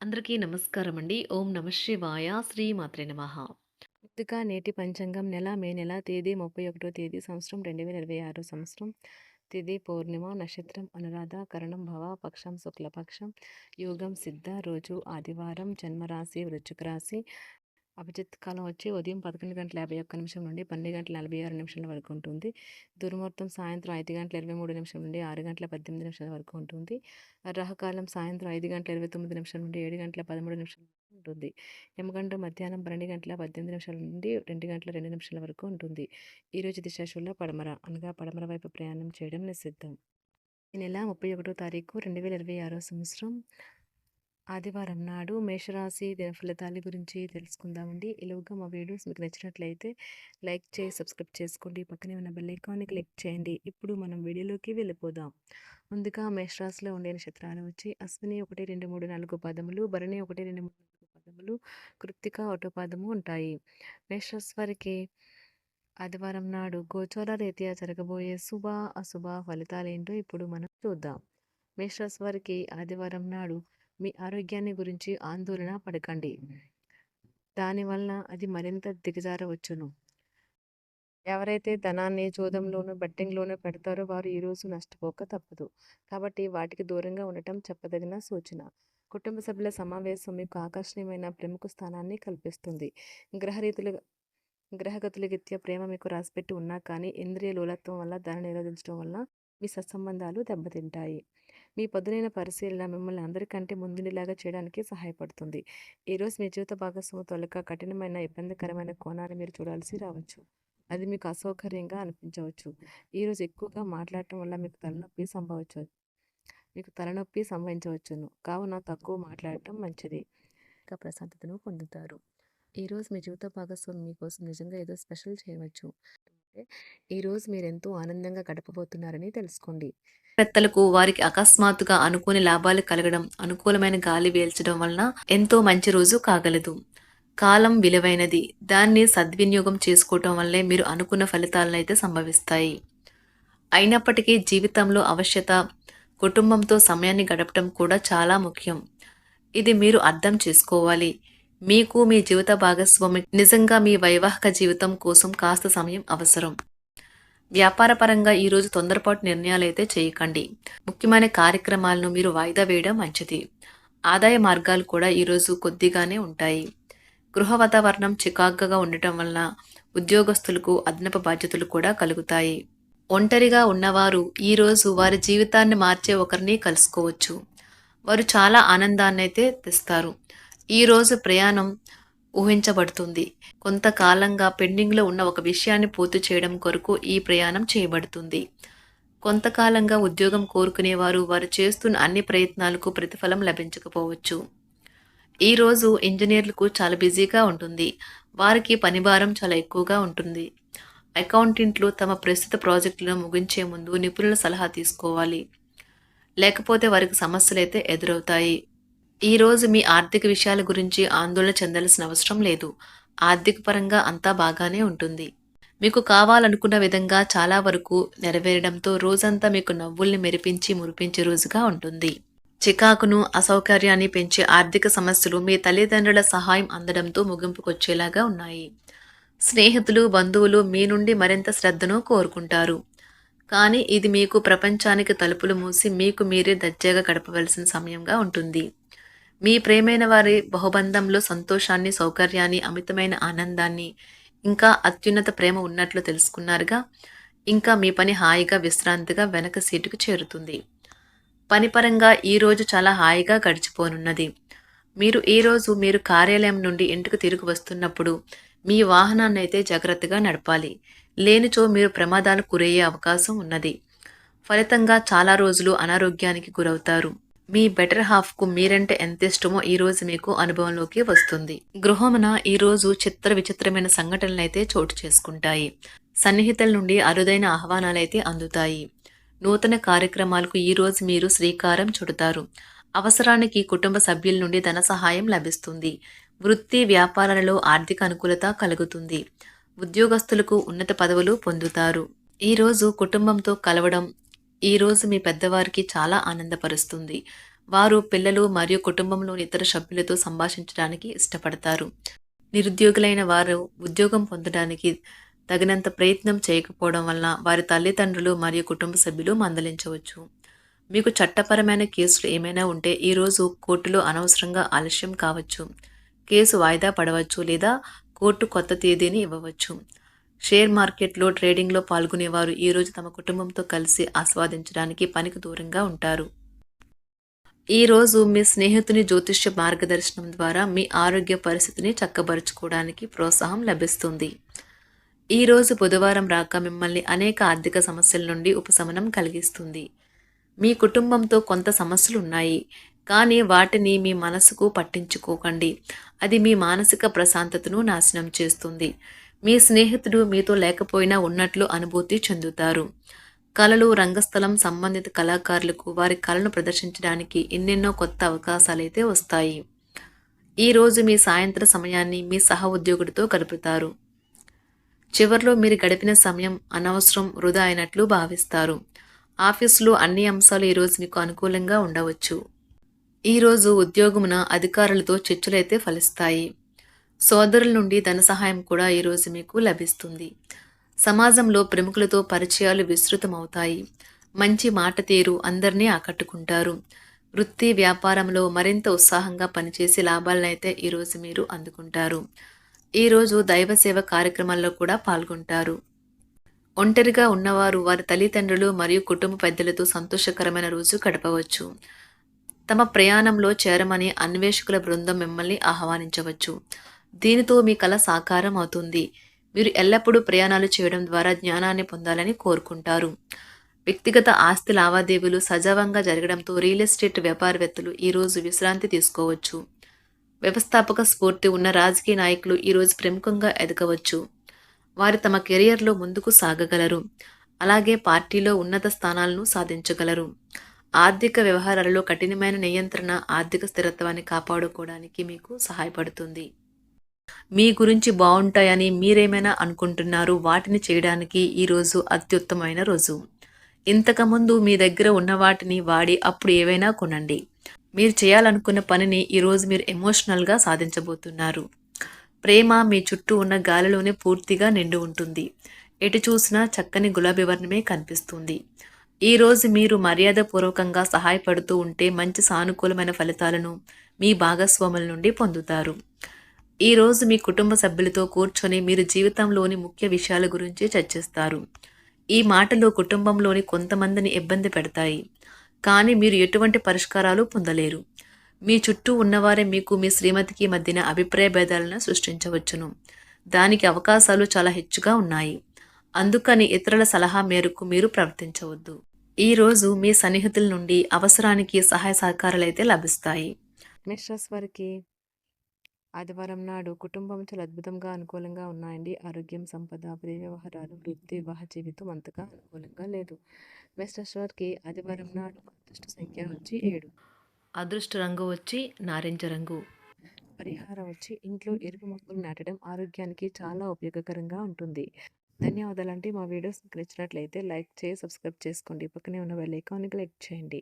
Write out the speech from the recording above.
అందరికీ నమస్కారం అండి. ఓం నమః శివాయ. శ్రీ మాత్రే నమః. ముందుగా నేటి పంచాంగం మే నెల తేదీ 31 తేదీ సంవత్సరం 2026 సంవత్సరం. తిథి పౌర్ణిమ, నక్షత్రం అనురాధ, కరణం భవ, పక్షం శుక్లపక్షం, యోగం సిద్ధ, రోజు ఆదివారం, జన్మరాశి వృశ్చిక రాశి. అభిజిత్ కాలం వచ్చి ఉదయం 11:51 నుండి 12:46 వరకు ఉంటుంది. దుర్ముహూర్తం సాయంత్రం 5:23 నుండి 6:18 వరకు ఉంటుంది. రాహుకాలం సాయంత్రం 5:29 నుండి 7:13 ఉంటుంది. యమగండం మధ్యాహ్నం 12:18 నుండి 2:02 వరకు ఉంటుంది. ఈరోజు దిశాశూల పడమర అనగా పడమర వైపు ప్రయాణం చేయడం నిషిద్ధం. ఈ నెల 31 తారీఖు 2026 సంవత్సరం ఆదివారం నాడు మేషరాశి దిన ఫలితాల గురించి తెలుసుకుందామండి. ఈలోగా మా వీడియోస్ మీకు నచ్చినట్లయితే లైక్ చేసి సబ్స్క్రైబ్ చేసుకోండి. పక్కనే ఉన్న బెల్ ఐకాన్ని క్లిక్ చేయండి. ఇప్పుడు మనం వీడియోలోకి వెళ్ళిపోదాం. ముందుగా మేషరాశిలో ఉండే నక్షత్రాలు వచ్చి అశ్విని 1, 2, 3, 4 పాదములు, భరణి 1, 2, 3, 4 పాదములు, కృత్తిక 1 పాదము ఉంటాయి. మేషరాశి వారికి ఆదివారం నాడు గోచార రీత్యా జరగబోయే శుభ అశుభ ఫలితాలేంటో ఇప్పుడు మనం చూద్దాం. మేషరాశి వారికి ఆదివారం నాడు మీ ఆరోగ్యాన్ని గురించి ఆందోళన పడకండి. దానివల్ల అది మరింత దిగజారవచ్చును. ఎవరైతే ధనాన్ని జూదంలోనూ బెట్టింగ్లోనూ పెడతారో వారు ఈరోజు నష్టపోక తప్పదు. కాబట్టి వాటికి దూరంగా ఉండటం చెప్పదగిన సూచన. కుటుంబ సభ్యుల సమావేశం మీకు ఆకర్షణీయమైన ప్రముఖ స్థానాన్ని కల్పిస్తుంది. గ్రహగతుల రీత్యా ప్రేమ మీకు రాసిపెట్టి ఉన్నా కానీ ఇంద్రియ లోలత్వం వల్ల దాన్ని నిరోధించడం వల్ల మీ సత్సంబంధాలు దెబ్బతింటాయి. మీ పదునైన పరిశీలన మిమ్మల్ని అందరికంటే ముందుండిలాగా చేయడానికి సహాయపడుతుంది. ఈరోజు మీ జీవిత భాగస్వామి తొలక కఠినమైన ఇబ్బందికరమైన కోణాన్ని మీరు చూడాల్సి రావచ్చు. అది మీకు అసౌకర్యంగా అనిపించవచ్చు. ఈరోజు ఎక్కువగా మాట్లాడటం వల్ల మీకు తలనొప్పి సంభవించవచ్చును. కావున తక్కువ మాట్లాడటం మంచిది. ఇంకా ప్రశాంతతను పొందుతారు. ఈరోజు మీ జీవిత భాగస్వామి మీకోసం నిజంగా ఏదో స్పెషల్ చేయవచ్చు. ఈరోజు మీరెంతో ఆనందంగా గడపబోతున్నారని తెలుసుకోండి. పెత్తలకు వారికి అకస్మాత్తుగా అనుకోని లాభాలు కలగడం, అనుకూలమైన గాలి వీల్చడం వలన ఎంతో మంచి రోజు కాగలదు. కాలం విలువైనది. దాన్ని సద్వినియోగం చేసుకోవటం వల్లే మీరు అనుకున్న ఫలితాలను అయితే సంభవిస్తాయి. అయినప్పటికీ జీవితంలో అవశ్యత కుటుంబంతో సమయాన్ని గడపటం కూడా చాలా ముఖ్యం. ఇది మీరు అర్థం చేసుకోవాలి. మీకు మీ జీవిత భాగస్వామి నిజంగా మీ వైవాహిక జీవితం కోసం కాస్త సమయం అవసరం. వ్యాపారపరంగా ఈరోజు తొందరపాటు నిర్ణయాలైతే చేయకండి. ముఖ్యమైన కార్యక్రమాలను మీరు వాయిదా వేయడం మంచిది. ఆదాయ మార్గాలు కూడా ఈరోజు కొద్దిగానే ఉంటాయి. గృహ వాతావరణం చికాకుగా ఉండటం వల్ల ఉద్యోగస్తులకు అదనపు బాధ్యతలు కూడా కలుగుతాయి. ఒంటరిగా ఉన్నవారు ఈరోజు వారి జీవితాన్ని మార్చే ఒకరిని కలుసుకోవచ్చు. వారు చాలా ఆనందాన్ని అయితే తెస్తారు. ఈరోజు ప్రయాణం ఊహించబడుతుంది. కొంతకాలంగా పెండింగ్లో ఉన్న ఒక విషయాన్ని పూర్తి చేయడం కొరకు ఈ ప్రయాణం చేయబడుతుంది. కొంతకాలంగా ఉద్యోగం కోరుకునేవారు వారు చేస్తున్న అన్ని ప్రయత్నాలకు ప్రతిఫలం లభించకపోవచ్చు. ఈరోజు ఇంజనీర్లకు చాలా బిజీగా ఉంటుంది. వారికి పనిభారం చాలా ఎక్కువగా ఉంటుంది. అకౌంటెంట్లు తమ ప్రస్తుత ప్రాజెక్టులను ముగించే ముందు నిపుణుల సలహా తీసుకోవాలి. లేకపోతే వారికి సమస్యలు అయితే ఎదురవుతాయి. ఈరోజు మీ ఆర్థిక విషయాల గురించి ఆందోళన చెందాల్సిన అవసరం లేదు. ఆర్థిక పరంగా అంతా బాగానే ఉంటుంది. మీకు కావాలనుకున్న విధంగా చాలా వరకు నెరవేరడంతో రోజంతా మీకు నవ్వుల్ని మెరిపించి మురిపించే రోజుగా ఉంటుంది. చికాకును అసౌకర్యాన్ని పెంచే ఆర్థిక సమస్యలు మీ తల్లిదండ్రుల సహాయం అందడంతో ముగింపుకొచ్చేలాగా ఉన్నాయి. స్నేహితులు బంధువులు మీ నుండి మరింత శ్రద్ధను కోరుకుంటారు. కానీ ఇది మీకు ప్రపంచానికి తలుపులు మూసి మీకు మీరే దర్జాగా గడపవలసిన సమయంగా ఉంటుంది. మీ ప్రేమైన వారి బహుబంధంలో సంతోషాన్ని, సౌకర్యాన్ని, అమితమైన ఆనందాన్ని, ఇంకా అత్యున్నత ప్రేమ ఉన్నట్లు తెలుసుకున్నారుగా. ఇంకా మీ పని హాయిగా విశ్రాంతిగా వెనక సీటుకు చేరుతుంది. పనిపరంగా ఈరోజు చాలా హాయిగా గడిచిపోనున్నది. మీరు కార్యాలయం నుండి ఇంటికి తిరిగి వస్తున్నప్పుడు మీ వాహనాన్ని అయితే జాగ్రత్తగా నడపాలి. లేనిచో మీరు ప్రమాదాలకు గురయ్యే అవకాశం ఉన్నది. ఫలితంగా చాలా రోజులు అనారోగ్యానికి గురవుతారు. మీ బెటర్ హాఫ్కు మీరంటే ఎంత ఇష్టమో ఈరోజు మీకు అనుభవంలోకి వస్తుంది. గృహమున ఈరోజు విచిత్రమైన సంఘటనలైతే చోటు చేసుకుంటాయి. సన్నిహితుల నుండి అరుదైన ఆహ్వానాలైతే అందుతాయి. నూతన కార్యక్రమాలకు ఈరోజు మీరు శ్రీకారం చుడతారు. అవసరానికి కుటుంబ సభ్యుల నుండి ధన సహాయం లభిస్తుంది. వృత్తి వ్యాపారాలలో ఆర్థిక అనుకూలత కలుగుతుంది. ఉద్యోగస్తులకు ఉన్నత పదవులు పొందుతారు. ఈరోజు కుటుంబంతో కలవడం ఈరోజు మీ పెద్దవారికి చాలా ఆనందపరుస్తుంది. వారు పిల్లలు మరియు కుటుంబంలోని ఇతర సభ్యులతో సంభాషించడానికి ఇష్టపడతారు. నిరుద్యోగులైన వారు ఉద్యోగం పొందడానికి తగినంత ప్రయత్నం చేయకపోవడం వలన వారి తల్లిదండ్రులు మరియు కుటుంబ సభ్యులు మందలించవచ్చు. మీకు చట్టపరమైన కేసులు ఏమైనా ఉంటే ఈరోజు కోర్టులో అనవసరంగా ఆలస్యం కావచ్చు. కేసు వాయిదా పడవచ్చు లేదా కోర్టు కొత్త తేదీని ఇవ్వవచ్చు. షేర్ మార్కెట్లో ట్రేడింగ్లో పాల్గొనేవారు ఈరోజు తమ కుటుంబంతో కలిసి ఆస్వాదించడానికి పనికి దూరంగా ఉంటారు. ఈరోజు మీ స్నేహితుని జ్యోతిష్య మార్గదర్శనం ద్వారా మీ ఆరోగ్య పరిస్థితిని చక్కబరుచుకోవడానికి ప్రోత్సాహం లభిస్తుంది. ఈరోజు బుధవారం రాక మిమ్మల్ని అనేక ఆర్థిక సమస్యల నుండి ఉపశమనం కలిగిస్తుంది. మీ కుటుంబంతో కొంత సమస్యలు ఉన్నాయి, కానీ వాటిని మీ మనసుకు పట్టించుకోకండి. అది మీ మానసిక ప్రశాంతతను నాశనం చేస్తుంది. మీ స్నేహితుడు మీతో లేకపోయినా ఉన్నట్లు అనుభూతి చెందుతారు. కళలు, రంగస్థలం సంబంధిత కళాకారులకు వారి కళను ప్రదర్శించడానికి ఎన్నెన్నో కొత్త అవకాశాలైతే వస్తాయి. ఈరోజు మీ సాయంత్ర సమయాన్ని మీ సహ ఉద్యోగుడితో గడుపుతారు. చివర్లో మీరు గడిపిన సమయం అనవసరం, వృధా అయినట్లు భావిస్తారు. ఆఫీసులో అన్ని అంశాలు ఈరోజు మీకు అనుకూలంగా ఉండవచ్చు. ఈరోజు ఉద్యోగమున అధికారులతో చర్చలైతే ఫలిస్తాయి. సోదరుల నుండి ధన సహాయం కూడా ఈరోజు మీకు లభిస్తుంది. సమాజంలో ప్రముఖులతో పరిచయాలు విస్తృతమవుతాయి. మంచి మాట తీరు అందరినీ ఆకట్టుకుంటారు. వృత్తి వ్యాపారంలో మరింత ఉత్సాహంగా పనిచేసి లాభాలనైతే ఈరోజు మీరు అందుకుంటారు. ఈరోజు దైవ సేవ కార్యక్రమాల్లో కూడా పాల్గొంటారు. ఒంటరిగా ఉన్నవారు వారి తల్లిదండ్రులు మరియు కుటుంబ పెద్దలతో సంతోషకరమైన రోజు గడపవచ్చు. తమ ప్రయాణంలో చేరమని అన్వేషకుల బృందం మిమ్మల్ని ఆహ్వానించవచ్చు. దీనితో మీ కల సాకారం అవుతుంది. మీరు ఎల్లప్పుడూ ప్రయాణాలు చేయడం ద్వారా జ్ఞానాన్ని పొందాలని కోరుకుంటారు. వ్యక్తిగత ఆస్తి లావాదేవీలు సజావంగా జరగడంతో రియల్ ఎస్టేట్ వ్యాపారవేత్తలు ఈరోజు విశ్రాంతి తీసుకోవచ్చు. వ్యవస్థాపక స్ఫూర్తి ఉన్న రాజకీయ నాయకులు ఈరోజు ప్రముఖంగా ఎదగవచ్చు. వారు తమ కెరియర్లో ముందుకు సాగగలరు. అలాగే పార్టీలో ఉన్నత స్థానాలను సాధించగలరు. ఆర్థిక వ్యవహారాలలో కఠినమైన నియంత్రణ ఆర్థిక స్థిరత్వాన్ని కాపాడుకోవడానికి మీకు సహాయపడుతుంది. మీ గురించి బాగుంటాయని మీరేమైనా అనుకుంటున్నారు, వాటిని చేయడానికి ఈరోజు అత్యుత్తమైన రోజు. ఇంతకుముందు మీ దగ్గర ఉన్న వాటిని వాడి అప్పుడు ఏవైనా కొనండి. మీరు చేయాలనుకున్న పనిని ఈరోజు మీరు ఎమోషనల్గా సాధించబోతున్నారు. ప్రేమ మీ చుట్టూ ఉన్న గాలిలోనే పూర్తిగా నిండి ఉంటుంది. ఎటు చూసినా చక్కని గులాబీ వర్ణమే కనిపిస్తుంది. ఈరోజు మీరు మర్యాదపూర్వకంగా సహాయపడుతూ ఉంటే మంచి సానుకూలమైన ఫలితాలను మీ భాగస్వాముల నుండి పొందుతారు. ఈరోజు మీ కుటుంబ సభ్యులతో కూర్చొని మీరు జీవితంలోని ముఖ్య విషయాల గురించి చర్చిస్తారు. ఈ మాటలు కుటుంబంలోని కొంతమందిని ఇబ్బంది పెడతాయి, కానీ మీరు ఎటువంటి పరిష్కారాలు పొందలేరు. మీ చుట్టూ ఉన్నవారే మీకు మీ శ్రీమతికి మధ్యన అభిప్రాయ భేదాలను సృష్టించవచ్చును. దానికి అవకాశాలు చాలా హెచ్చుగా ఉన్నాయి. అందుకని ఇతరుల సలహా మేరకు మీరు ప్రవర్తించవద్దు. ఈరోజు మీ సన్నిహితుల నుండి అవసరానికి సహాయ సహకారాలైతే లభిస్తాయి. మేషరాశి వారికి ఆదివారం నాడు కుటుంబం చాలా అద్భుతంగా అనుకూలంగా ఉన్నాయండి. ఆరోగ్యం, సంపద, ప్రేమ వ్యవహారాలు, వృత్తి, వివాహ జీవితం అంతగా అనుకూలంగా లేదు. మేషరాశి వారికి ఆదివారం నాడు అదృష్ట సంఖ్య వచ్చి 7. అదృష్ట రంగు వచ్చి నారింజ రంగు. పరిహారం వచ్చి ఇంట్లో ఎరుపు మొక్కలు నాటడం ఆరోగ్యానికి చాలా ఉపయోగకరంగా ఉంటుంది. ధన్యవాదాలండి. మా వీడియోస్ మీకు నచ్చినట్లయితే లైక్ చేసి సబ్స్క్రైబ్ చేసుకోండి. పక్కనే ఉన్న బెల్ ఐకాన్ని క్లిక్ చేయండి.